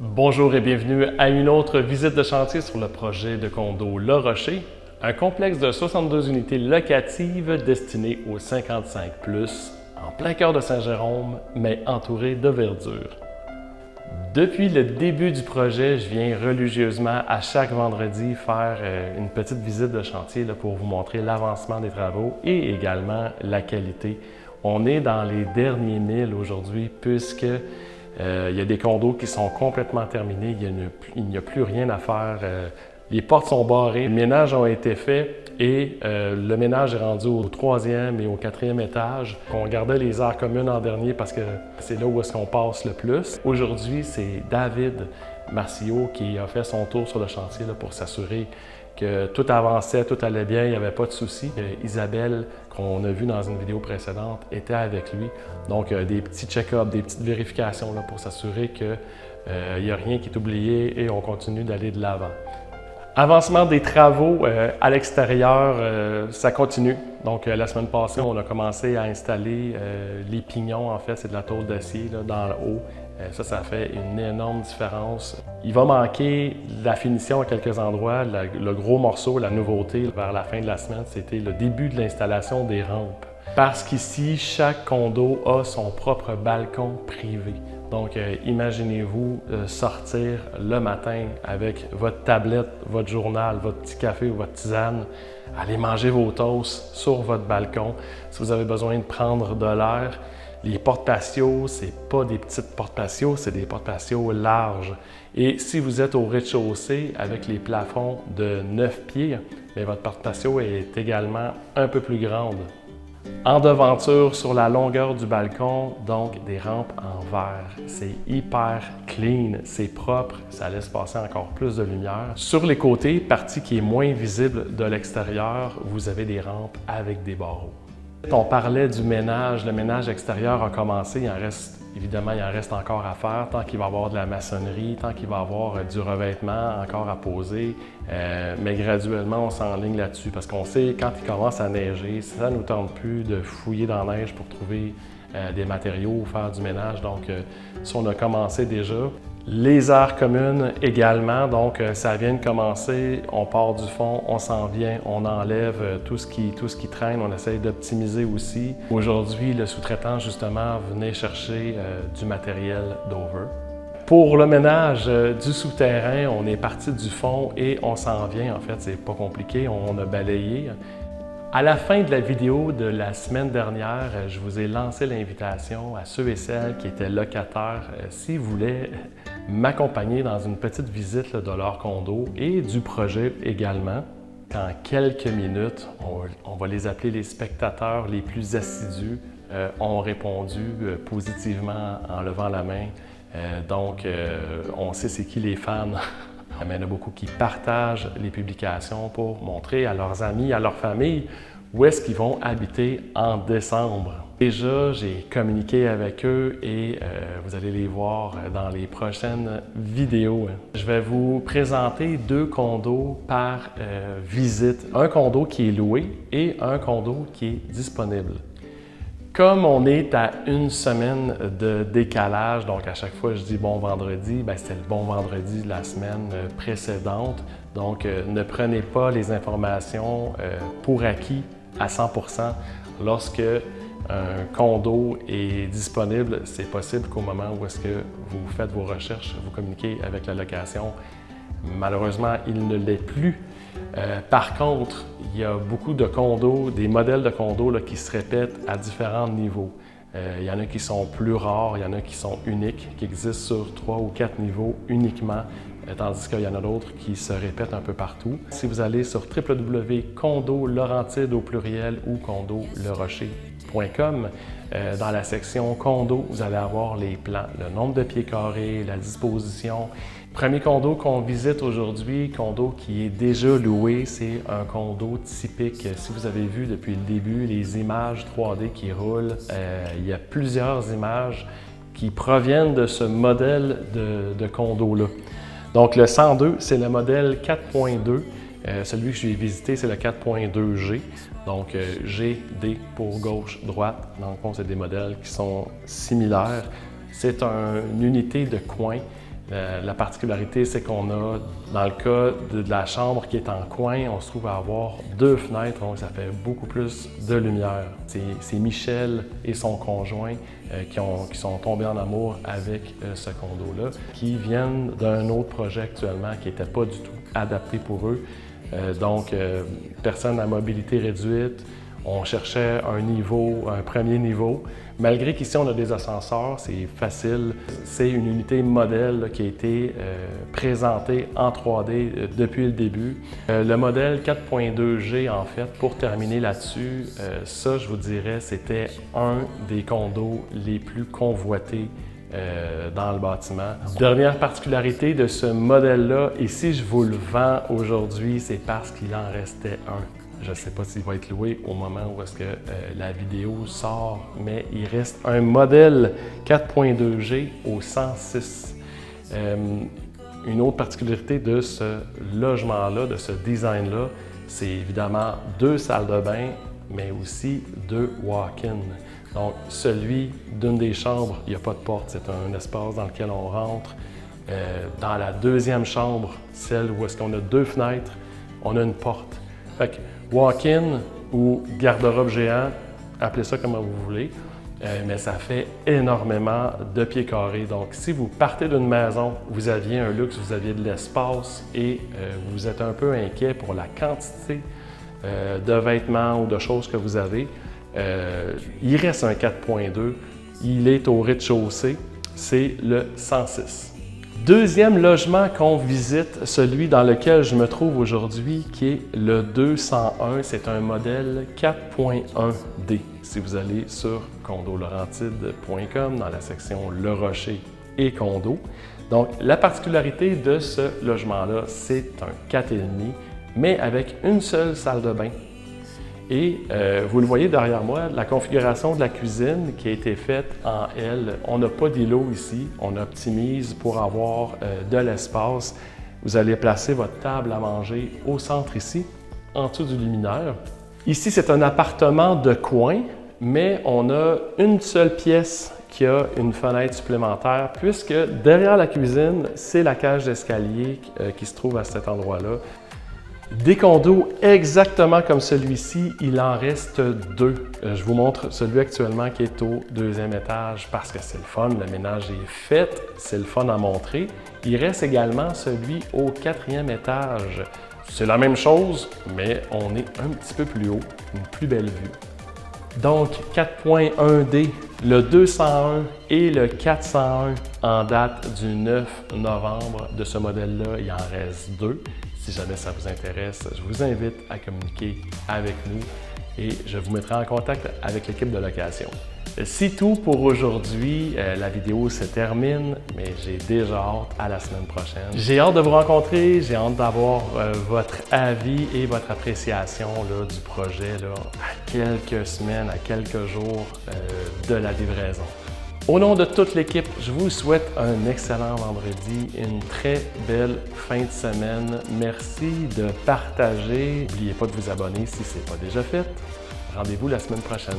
Bonjour et bienvenue à une autre visite de chantier sur le projet de condo Le Rocher, un complexe de 62 unités locatives destiné aux 55+, en plein cœur de Saint-Jérôme, mais entouré de verdure. Depuis le début du projet, je viens religieusement à chaque vendredi faire une petite visite de chantier pour vous montrer l'avancement des travaux et également la qualité. On est dans les derniers milles aujourd'hui puisque il y a des condos qui sont complètement terminés, il n'y a plus rien à faire. Les portes sont barrées, les ménages ont été faits et le ménage est rendu au 3e et au 4e étage. On gardait les aires communes en dernier parce que c'est là où est-ce qu'on passe le plus. Aujourd'hui, c'est David Marciot qui a fait son tour sur le chantier pour s'assurer que tout avançait, tout allait bien, il n'y avait pas de soucis. Isabelle, qu'on a vu dans une vidéo précédente, était avec lui. Donc, des petits check-ups, des petites vérifications pour s'assurer qu'il n'y a rien qui est oublié et on continue d'aller de l'avant. Avancement des travaux à l'extérieur, ça continue. Donc, la semaine passée, on a commencé à installer les pignons. En fait, c'est de la tôle d'acier dans le haut. Ça fait une énorme différence. Il va manquer la finition à quelques endroits. Le gros morceau, la nouveauté vers la fin de la semaine, c'était le début de l'installation des rampes. Parce qu'ici, chaque condo a son propre balcon privé. Donc, imaginez-vous sortir le matin avec votre tablette, votre journal, votre petit café ou votre tisane, aller manger vos toasts sur votre balcon. Si vous avez besoin de prendre de l'air, les portes-patios, ce n'est pas des petites portes-patios, c'est des portes-patios larges. Et si vous êtes au rez-de-chaussée avec les plafonds de 9 pieds, bien, votre porte-patio est également un peu plus grande. En devanture, sur la longueur du balcon, donc des rampes en verre. C'est hyper clean, c'est propre, ça laisse passer encore plus de lumière. Sur les côtés, partie qui est moins visible de l'extérieur, vous avez des rampes avec des barreaux. On parlait du ménage, le ménage extérieur a commencé, évidemment, il en reste encore à faire, tant qu'il va y avoir de la maçonnerie, tant qu'il va y avoir du revêtement encore à poser, mais graduellement, on s'enligne là-dessus parce qu'on sait quand il commence à neiger, ça ne nous tente plus de fouiller dans la neige pour trouver des matériaux ou faire du ménage, donc ça, on a commencé déjà. Les aires communes également, donc ça vient de commencer, on part du fond, on s'en vient, on enlève tout ce qui traîne, on essaye d'optimiser aussi. Aujourd'hui, le sous-traitant justement venait chercher du matériel d'over. Pour le ménage du souterrain, on est parti du fond et on s'en vient, en fait, c'est pas compliqué, on a balayé. À la fin de la vidéo de la semaine dernière, je vous ai lancé l'invitation à ceux et celles qui étaient locataires, s'ils voulaient m'accompagner dans une petite visite de leur condo et du projet également. En quelques minutes, on va les appeler les spectateurs les plus assidus, ont répondu positivement en levant la main. Donc, on sait c'est qui les fans. Mais il y en a beaucoup qui partagent les publications pour montrer à leurs amis, à leur famille, où est-ce qu'ils vont habiter en décembre. Déjà, j'ai communiqué avec eux et vous allez les voir dans les prochaines vidéos. Je vais vous présenter 2 condos par visite. Un condo qui est loué et un condo qui est disponible. Comme on est à une semaine de décalage, donc à chaque fois je dis bon vendredi, c'était le bon vendredi de la semaine précédente. Donc ne prenez pas les informations pour acquis à 100%. Lorsque un condo est disponible, c'est possible qu'au moment où est-ce que vous faites vos recherches, vous communiquez avec la location. Malheureusement, il ne l'est plus. Par contre, il y a beaucoup de condos, des modèles de condos qui se répètent à différents niveaux. Il y en a qui sont plus rares, il y en a qui sont uniques, qui existent sur 3 ou 4 niveaux uniquement, tandis qu'il y en a d'autres qui se répètent un peu partout. Si vous allez sur www.condolaurentide au pluriel ou condolerocher.com, dans la section condo, vous allez avoir les plans, le nombre de pieds carrés, la disposition. Premier condo qu'on visite aujourd'hui, condo qui est déjà loué, c'est un condo typique. Si vous avez vu depuis le début les images 3D qui roulent, il y a plusieurs images qui proviennent de ce modèle de condo-là. Donc le 102, c'est le modèle 4.2. Celui que j'ai visité, c'est le 4.2G. Donc G, D pour gauche, droite. Dans le fond, c'est des modèles qui sont similaires. C'est une unité de coin La particularité, c'est qu'on a, dans le cas de la chambre qui est en coin, on se trouve à avoir 2 fenêtres, donc ça fait beaucoup plus de lumière. C'est Michel et son conjoint qui sont tombés en amour avec ce condo-là, qui viennent d'un autre projet actuellement qui n'était pas du tout adapté pour eux. Donc, personnes à mobilité réduite. On cherchait un premier niveau. Malgré qu'ici, on a des ascenseurs, c'est facile. C'est une unité modèle là, qui a été présentée en 3D depuis le début. Le modèle 4.2G, en fait, pour terminer là-dessus, ça, je vous dirais, c'était un des condos les plus convoités dans le bâtiment. Dernière particularité de ce modèle-là, et si je vous le vends aujourd'hui, c'est parce qu'il en restait un. Je ne sais pas s'il va être loué au moment où est-ce que la vidéo sort, mais il reste un modèle 4.2G au 106. Une autre particularité de ce logement-là, de ce design-là, c'est évidemment 2 salles de bain, mais aussi 2 walk-in. Donc, celui d'une des chambres, il n'y a pas de porte, c'est un espace dans lequel on rentre. Dans la deuxième chambre, celle où est-ce qu'on a 2 fenêtres, on a une porte. Fait que walk-in ou garde-robe géant, appelez ça comme vous voulez, mais ça fait énormément de pieds carrés. Donc, si vous partez d'une maison, vous aviez un luxe, vous aviez de l'espace et vous êtes un peu inquiet pour la quantité de vêtements ou de choses que vous avez, il reste un 4.2, il est au rez-de-chaussée, c'est le 106. Deuxième logement qu'on visite, celui dans lequel je me trouve aujourd'hui, qui est le 201. C'est un modèle 4.1D. Si vous allez sur condolaurentide.com dans la section Le Rocher et Condo. Donc, la particularité de ce logement-là, c'est un 4,5, mais avec une seule salle de bain. Et vous le voyez derrière moi, la configuration de la cuisine qui a été faite en L. On n'a pas d'îlot ici, on optimise pour avoir de l'espace. Vous allez placer votre table à manger au centre ici, en dessous du luminaire. Ici, c'est un appartement de coin, mais on a une seule pièce qui a une fenêtre supplémentaire, puisque derrière la cuisine, c'est la cage d'escalier qui se trouve à cet endroit-là. Des condos exactement comme celui-ci, il en reste 2. Je vous montre celui actuellement qui est au 2e étage parce que c'est le fun, le ménage est fait, c'est le fun à montrer. Il reste également celui au 4e étage. C'est la même chose, mais on est un petit peu plus haut, une plus belle vue. Donc 4.1D, le 201 et le 401 en date du 9 novembre de ce modèle-là, il en reste 2. Si jamais ça vous intéresse, je vous invite à communiquer avec nous et je vous mettrai en contact avec l'équipe de location. C'est tout pour aujourd'hui. La vidéo se termine, mais j'ai déjà hâte à la semaine prochaine. J'ai hâte de vous rencontrer, j'ai hâte d'avoir votre avis et votre appréciation là, du projet là, à quelques semaines, à quelques jours de la livraison. Au nom de toute l'équipe, je vous souhaite un excellent vendredi, une très belle fin de semaine. Merci de partager. N'oubliez pas de vous abonner si ce n'est pas déjà fait. Rendez-vous la semaine prochaine.